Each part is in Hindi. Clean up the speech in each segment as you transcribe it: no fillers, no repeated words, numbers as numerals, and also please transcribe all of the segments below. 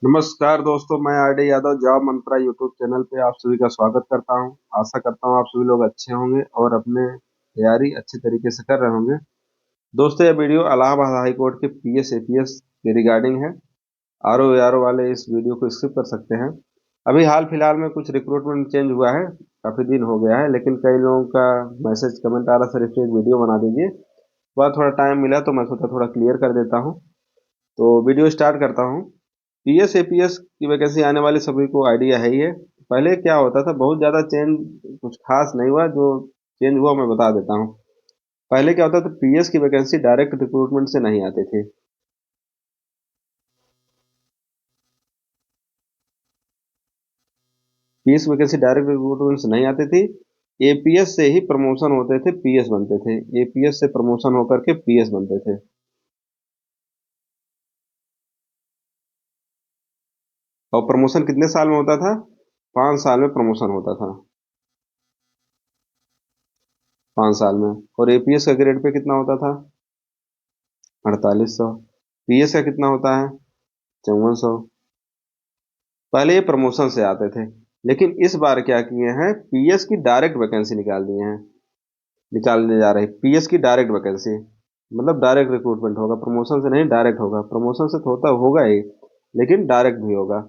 नमस्कार दोस्तों, मैं आरडी यादव जॉब मंत्रा यूट्यूब चैनल पे आप सभी का स्वागत करता हूं। आशा करता हूं आप सभी लोग अच्छे होंगे और अपने तैयारी अच्छे तरीके से कर रहे होंगे। दोस्तों, यह वीडियो इलाहाबाद हाई कोर्ट के पीएस एपीएस के रिगार्डिंग है। आरओ आरओ वाले इस वीडियो को स्किप कर सकते हैं। अभी हाल फिलहाल में कुछ रिक्रूटमेंट चेंज हुआ है, काफी दिन हो गया है, लेकिन कई लोगों का मैसेज कमेंट आ रहा सर इस पे एक वीडियो बना दीजिए। थोड़ा टाइम मिला तो मैं सोचा थोड़ा क्लियर कर देता हूँ। तो वीडियो स्टार्ट करता हूँ। पीएस एपीएस की वैकेंसी आने वाली सभी को आइडिया है ही है। पहले क्या होता था, बहुत ज़्यादा चेंज कुछ खास नहीं हुआ। जो चेंज हुआ मैं बता देता हूँ। पहले क्या होता था, पीएस की वैकेंसी डायरेक्ट रिक्रूटमेंट से नहीं आती थी। पीएस वैकेंसी डायरेक्ट रिक्रूटमेंट से नहीं आती थी। एपीएस से ही प्रमोशन होते थे, पीएस बनते थे। एपीएस से प्रमोशन होकर के पीएस बनते थे। और प्रमोशन कितने साल में होता था? 5 साल में प्रमोशन होता था। 5 साल में। और एपीएस का ग्रेड पे कितना होता था? 4800। पीएस का कितना होता है? 5400। पहले ये प्रमोशन से आते थे, लेकिन इस बार क्या किए हैं, पीएस की डायरेक्ट वैकेंसी निकाल दिए हैं। निकालने जा रही पीएस की डायरेक्ट वैकेंसी, मतलब डायरेक्ट रिक्रूटमेंट होगा, प्रमोशन से नहीं, डायरेक्ट होगा। प्रमोशन से तो होता होगा ही, लेकिन डायरेक्ट भी होगा।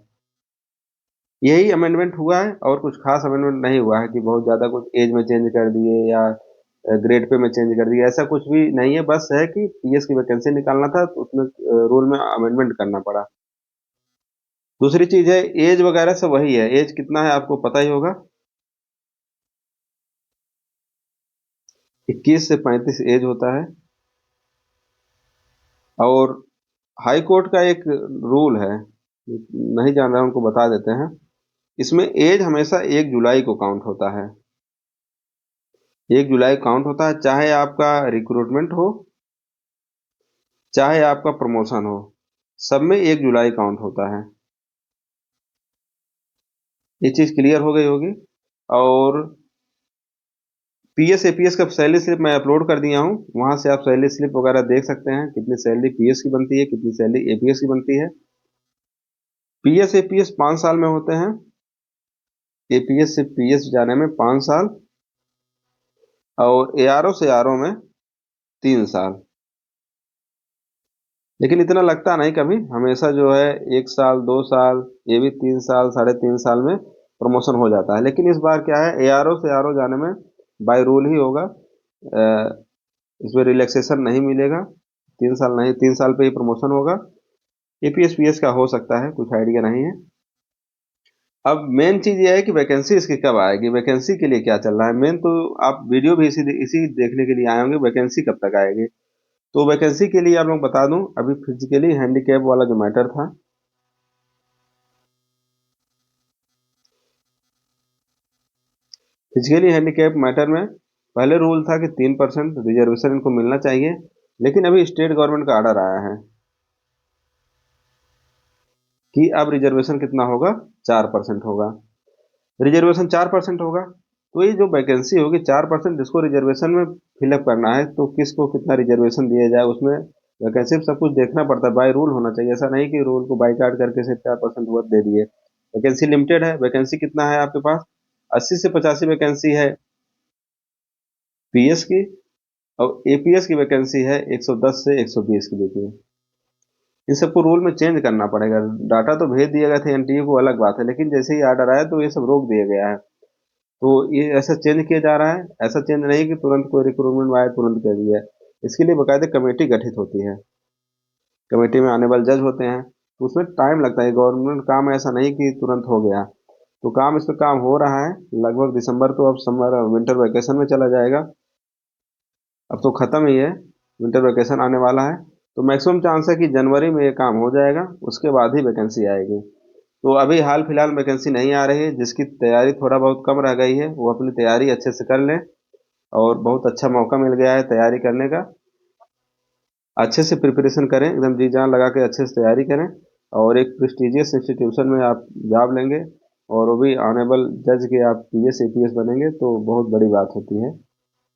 यही अमेंडमेंट हुआ है, और कुछ खास अमेंडमेंट नहीं हुआ है कि बहुत ज़्यादा कुछ एज में चेंज कर दिए या ग्रेड पे में चेंज कर दिए। ऐसा कुछ भी नहीं है, बस है कि पीएस की वैकेंसी निकालना था तो उसमें रूल में अमेंडमेंट करना पड़ा। दूसरी चीज है, एज वगैरह सब वही है। एज कितना है आपको पता ही होगा। 21 से 35 एज होता है। और हाई कोर्ट का एक रूल है, नहीं जान रहा उनको बता देते हैं। इसमें एज हमेशा 1 जुलाई को काउंट होता है। 1 जुलाई काउंट होता है, चाहे आपका रिक्रूटमेंट हो, चाहे आपका प्रमोशन हो, सब में 1 जुलाई काउंट होता है। ये चीज क्लियर हो गई होगी। और पीएस एपीएस का सैलरी स्लिप मैं अपलोड कर दिया हूँ, वहां से आप सैलरी स्लिप वगैरह देख सकते हैं, कितनी सैलरी पीएस की बनती है, कितनी सैलरी एपीएस की बनती है। पीएस एपीएस 5 साल में होते हैं। एपीएस से पीएस जाने में 5 साल। और एआरओ से आरओ में 3 साल। लेकिन इतना लगता नहीं कभी, हमेशा जो है 1 साल 2 साल, ये भी 3 साल 3.5 साल में प्रमोशन हो जाता है। लेकिन इस बार क्या है, एआरओ से आरओ जाने में बाय रूल ही होगा। इसमें रिलैक्सेशन नहीं मिलेगा। 3 साल नहीं, 3 साल पे ही प्रमोशन होगा। एपीएस पीएस का हो सकता है, कुछ आइडिया नहीं है। अब मेन चीज ये है कि वैकेंसी इसकी कब आएगी, वैकेंसी के लिए क्या चल रहा है मेन। तो आप वीडियो भी इसी इसी देखने के लिए आए होंगे, वैकेंसी कब तक आएगी। तो वैकेंसी के लिए आप लोग बता दूं, अभी फिजिकली हैंडीकैप वाला जो मैटर था, फिजिकली हैंडीकैप मैटर में पहले रूल था कि 3% रिजर्वेशन इनको मिलना चाहिए। लेकिन अभी स्टेट गवर्नमेंट का ऑर्डर आया है कि अब रिजर्वेशन कितना होगा, 4% होगा। रिजर्वेशन 4% होगा, तो ये जो वैकेंसी होगी 4%, जिसको रिजर्वेशन में फिलअप करना है तो किसको कितना रिजर्वेशन दिया जाए, उसमें वैकेंसी में सब कुछ देखना पड़ता है। बाय रूल होना चाहिए, ऐसा नहीं कि रूल को बाईकाट करके सिर्फ 4% वर्थ दे दिए। वैकेंसी लिमिटेड है। वैकेंसी कितना है आपके पास? 80 से 85 वैकेंसी है पीएस की। और एपीएस की वैकेंसी है 110 से 120 के बीच में। इन सबको रूल में चेंज करना पड़ेगा। डाटा तो भेज दिया गया था एनटीए को, अलग बात है, लेकिन जैसे ही आर्डर आया तो ये सब रोक दिया गया है। तो ये ऐसा चेंज किया जा रहा है। ऐसा चेंज नहीं कि तुरंत कोई रिक्रूटमेंट में आए तुरंत कर दिया है। इसके लिए बाकायदे कमेटी गठित होती है। कमेटी में आने वाले जज होते हैं, तो उसमें टाइम लगता है। गवर्नमेंट काम ऐसा नहीं कि तुरंत हो गया। तो काम, इस पर काम हो रहा है। लगभग दिसंबर तो अब समर विंटर वैकेशन में चला जाएगा। अब तो खत्म ही है, विंटर वैकेशन आने वाला है। तो मैक्सिमम चांस है कि जनवरी में ये काम हो जाएगा, उसके बाद ही वैकेंसी आएगी। तो अभी हाल फिलहाल वैकेंसी नहीं आ रही है। जिसकी तैयारी थोड़ा बहुत कम रह गई है वो अपनी तैयारी अच्छे से कर लें। और बहुत अच्छा मौका मिल गया है तैयारी करने का। अच्छे से प्रिपरेशन करें, एकदम जी जान लगा के अच्छे से तैयारी करें। और एक प्रेस्टिजियस इंस्टीट्यूशन में आप जॉब लेंगे, और वो भी ऑनेबल जज के आप पीएस एपीएस बनेंगे, तो बहुत बड़ी बात होती है।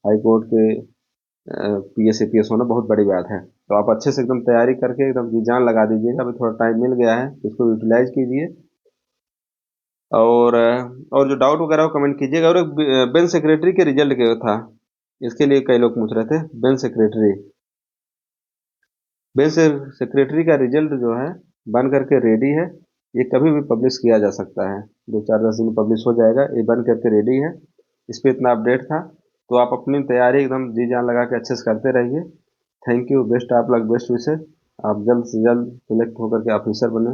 हाई कोर्ट के पीएस एपीएस होना बहुत बड़ी बात है। तो आप अच्छे से एकदम तैयारी करके एकदम जी जान लगा दीजिएगा। अभी थोड़ा टाइम मिल गया है, तो इसको यूटिलाइज कीजिए। और जो डाउट वगैरह हो कमेंट कीजिएगा। और एक बेंच सेक्रेटरी के रिजल्ट क्या था, इसके लिए कई लोग पूछ रहे थे। बेंच सेक्रेटरी का रिजल्ट जो है बन करके रेडी है। ये कभी भी पब्लिश किया जा सकता है, 2-4-10 दिन में पब्लिश हो जाएगा। ये बन करके रेडी है। इस पे इतना अपडेट था। तो आप अपनी तैयारी एकदम जी जान लगा के अच्छे से करते रहिए। थैंक यू, बेस्ट आप लग, बेस्ट विशेष। आप जल्द से जल्द सिलेक्ट होकर के ऑफिसर बने।